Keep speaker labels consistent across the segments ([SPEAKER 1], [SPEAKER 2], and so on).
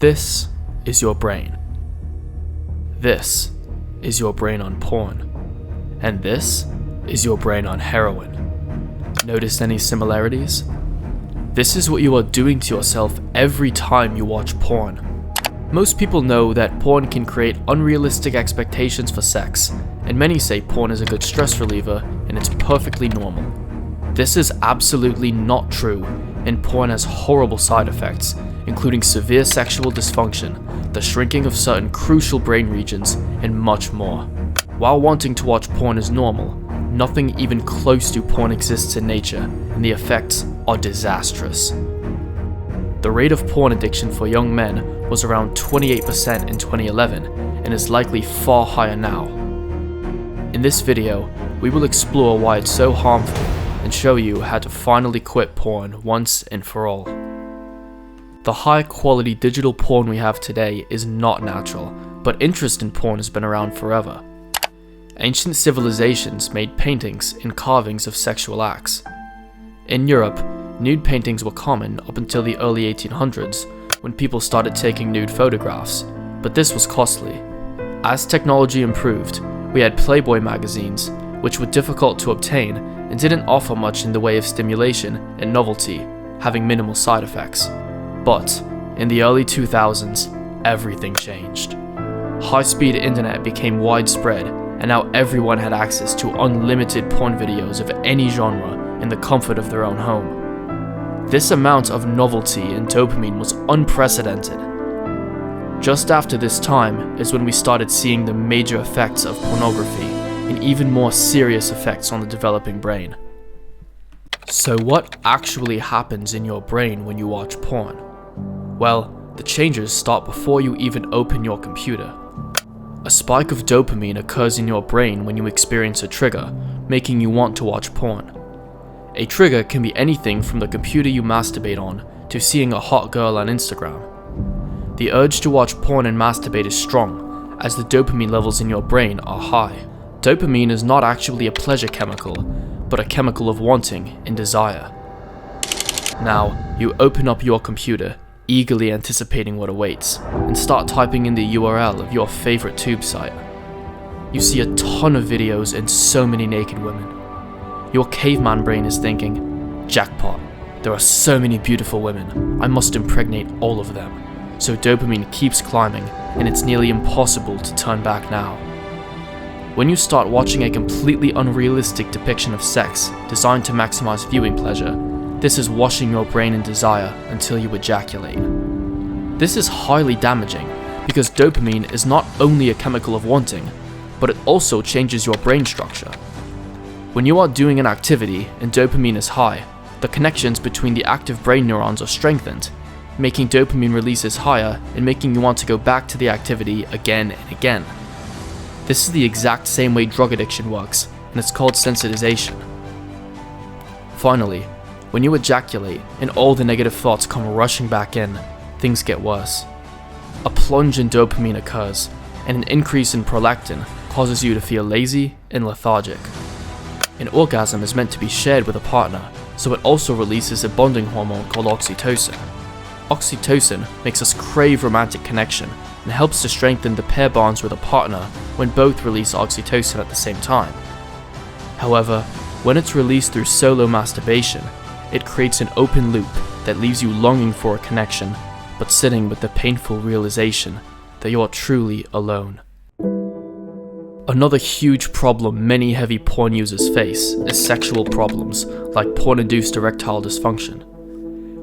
[SPEAKER 1] This is your brain. This is your brain on porn. And this is your brain on heroin. Notice any similarities? This is what you are doing to yourself every time you watch porn. Most people know that porn can create unrealistic expectations for sex, and many say porn is a good stress reliever and it's perfectly normal. This is absolutely not true, and porn has horrible side effects, including severe sexual dysfunction, the shrinking of certain crucial brain regions, and much more. While wanting to watch porn is normal, nothing even close to porn exists in nature, and the effects are disastrous. The rate of porn addiction for young men was around 28% in 2011, and is likely far higher now. In this video, we will explore why it's so harmful, and show you how to finally quit porn once and for all. The high quality digital porn we have today is not natural, but interest in porn has been around forever. Ancient civilizations made paintings and carvings of sexual acts. In Europe, nude paintings were common up until the early 1800s, when people started taking nude photographs, but this was costly. As technology improved, we had Playboy magazines, which were difficult to obtain and didn't offer much in the way of stimulation and novelty, having minimal side effects. But in the early 2000s, everything changed. High-speed internet became widespread, and now everyone had access to unlimited porn videos of any genre in the comfort of their own home. This amount of novelty and dopamine was unprecedented. Just after this time is when we started seeing the major effects of pornography, and even more serious effects on the developing brain. So what actually happens in your brain when you watch porn? Well, the changes start before you even open your computer. A spike of dopamine occurs in your brain when you experience a trigger, making you want to watch porn. A trigger can be anything from the computer you masturbate on to seeing a hot girl on Instagram. The urge to watch porn and masturbate is strong, as the dopamine levels in your brain are high. Dopamine is not actually a pleasure chemical, but a chemical of wanting and desire. Now, you open up your computer, eagerly anticipating what awaits, and start typing in the URL of your favorite tube site. You see a ton of videos and so many naked women. Your caveman brain is thinking, jackpot, there are so many beautiful women, I must impregnate all of them. So dopamine keeps climbing, and it's nearly impossible to turn back now. When you start watching a completely unrealistic depiction of sex designed to maximize viewing pleasure, this is washing your brain in desire until you ejaculate. This is highly damaging because dopamine is not only a chemical of wanting, but it also changes your brain structure. When you are doing an activity and dopamine is high, the connections between the active brain neurons are strengthened, making dopamine releases higher and making you want to go back to the activity again and again. This is the exact same way drug addiction works, and it's called sensitization. Finally, when you ejaculate and all the negative thoughts come rushing back in, things get worse. A plunge in dopamine occurs, and an increase in prolactin causes you to feel lazy and lethargic. An orgasm is meant to be shared with a partner, so it also releases a bonding hormone called oxytocin. Oxytocin makes us crave romantic connection and helps to strengthen the pair bonds with a partner when both release oxytocin at the same time. However, when it's released through solo masturbation, it creates an open loop that leaves you longing for a connection, but sitting with the painful realization that you are truly alone. Another huge problem many heavy porn users face is sexual problems like porn-induced erectile dysfunction.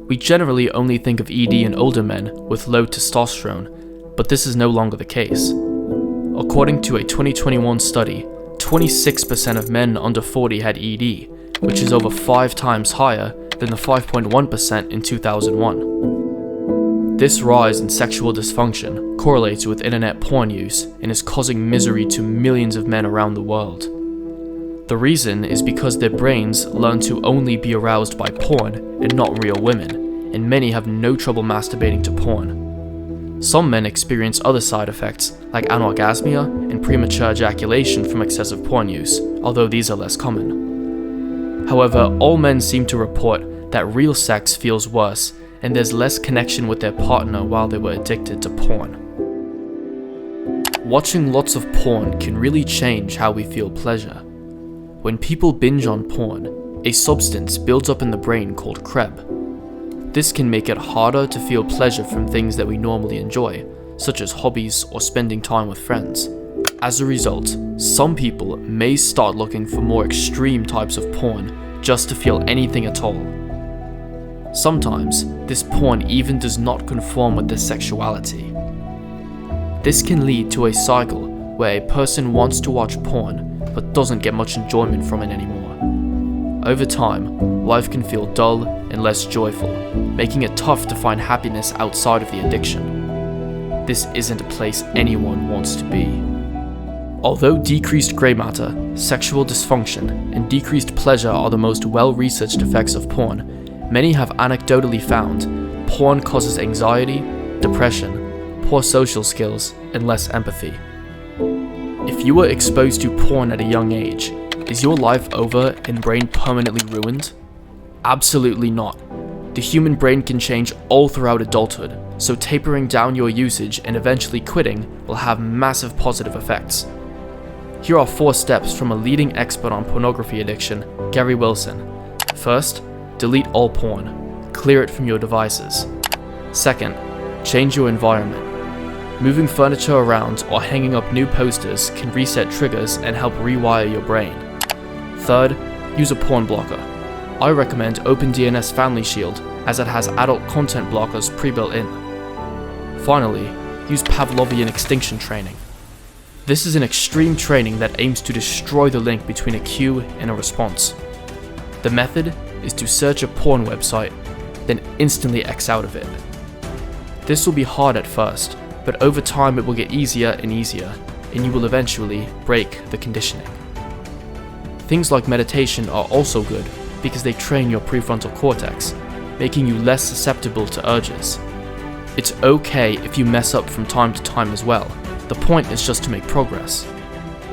[SPEAKER 1] We generally only think of ED in older men with low testosterone, but this is no longer the case. According to a 2021 study, 26% of men under 40 had ED, which is over 5 times higher than the 5.1% in 2001. This rise in sexual dysfunction correlates with internet porn use and is causing misery to millions of men around the world. The reason is because their brains learn to only be aroused by porn and not real women, and many have no trouble masturbating to porn. Some men experience other side effects like anorgasmia and premature ejaculation from excessive porn use, although these are less common. However, all men seem to report that real sex feels worse and there's less connection with their partner while they were addicted to porn. Watching lots of porn can really change how we feel pleasure. When people binge on porn, a substance builds up in the brain called CREB. This can make it harder to feel pleasure from things that we normally enjoy, such as hobbies or spending time with friends. As a result, some people may start looking for more extreme types of porn just to feel anything at all. Sometimes, this porn even does not conform with their sexuality. This can lead to a cycle where a person wants to watch porn but doesn't get much enjoyment from it anymore. Over time, life can feel dull and less joyful, making it tough to find happiness outside of the addiction. This isn't a place anyone wants to be. Although decreased grey matter, sexual dysfunction, and decreased pleasure are the most well-researched effects of porn, many have anecdotally found porn causes anxiety, depression, poor social skills, and less empathy. If you were exposed to porn at a young age, is your life over and brain permanently ruined? Absolutely not. The human brain can change all throughout adulthood, so tapering down your usage and eventually quitting will have massive positive effects. Here are 4 steps from a leading expert on pornography addiction, Gary Wilson. First, delete all porn. Clear it from your devices. Second, change your environment. Moving furniture around or hanging up new posters can reset triggers and help rewire your brain. Third, use a porn blocker. I recommend OpenDNS Family Shield as it has adult content blockers pre-built in. Finally, use Pavlovian extinction training. This is an extreme training that aims to destroy the link between a cue and a response. The method is to search a porn website, then instantly X out of it. This will be hard at first, but over time it will get easier and easier, and you will eventually break the conditioning. Things like meditation are also good because they train your prefrontal cortex, making you less susceptible to urges. It's okay if you mess up from time to time as well. The point is just to make progress.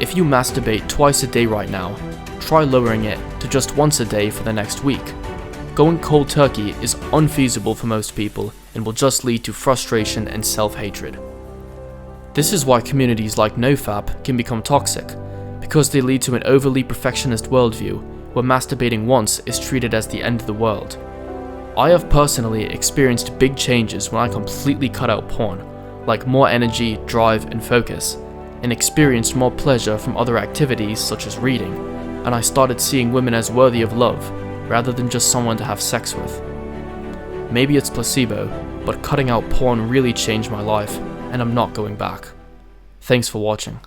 [SPEAKER 1] If you masturbate twice a day right now, try lowering it to just once a day for the next week. Going cold turkey is unfeasible for most people and will just lead to frustration and self-hatred. This is why communities like nofap can become toxic, because they lead to an overly perfectionist worldview where masturbating once is treated as the end of the world. I have personally experienced big changes when I completely cut out porn, like more energy, drive, and focus, and experienced more pleasure from other activities such as reading, and I started seeing women as worthy of love, rather than just someone to have sex with. Maybe it's placebo, but cutting out porn really changed my life, and I'm not going back. Thanks for watching.